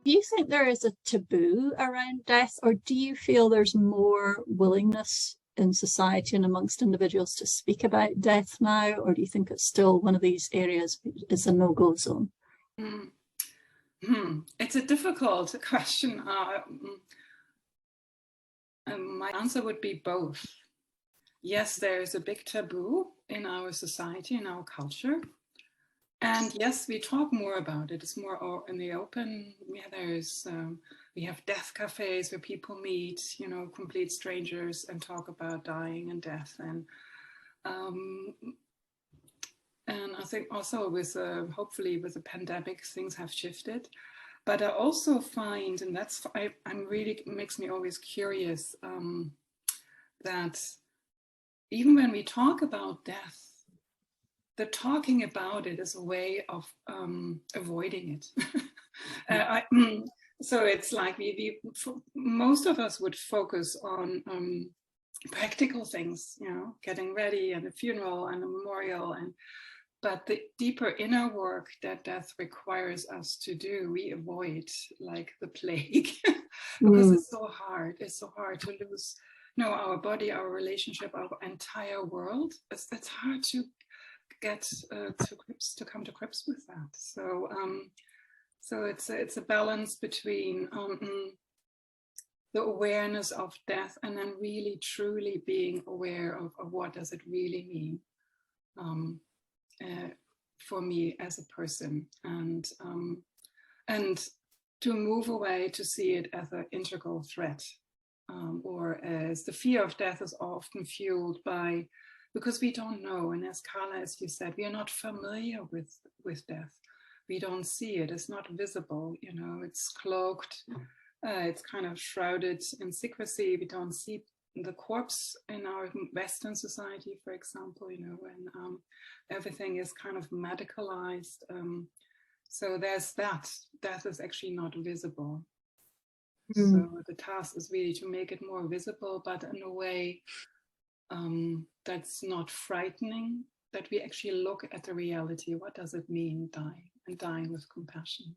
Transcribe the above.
do you think there is a taboo around death, or do you feel there's more willingness in society and amongst individuals to speak about death now, or do you think it's still one of these areas is a no-go zone? It's a difficult question. My answer would be both. Yes, there is a big taboo in our society, in our culture. And yes, we talk more about it. It's more in the open. Yeah, we have death cafes where people meet, you know, complete strangers and talk about dying and death. And I think also with hopefully with the pandemic, things have shifted. But I also find, and I'm really makes me always curious, that even when we talk about death, the talking about it is a way of avoiding it. So it's like most of us would focus on practical things, you know, getting ready and a funeral and a memorial, but the deeper inner work that death requires us to do, we avoid like the plague because it's so hard. It's so hard to lose, you know, our body, our relationship, our entire world. It's hard to get to come to grips with that. So so it's a balance between the awareness of death and then really truly being aware of what does it really mean for me as a person, and to move away to see it as an integral threat, or as the fear of death is often fueled by, because we don't know, and as Carla, as you said, we are not familiar with death. We don't see it. It's not visible, you know, it's cloaked, it's kind of shrouded in secrecy. We don't see the corpse in our Western society, for example, you know, when everything is kind of medicalized. So there's that. Death is actually not visible. So the task is really to make it more visible, but in a way that's not frightening, that we actually look at the reality. What does it mean, dying, and dying with compassion?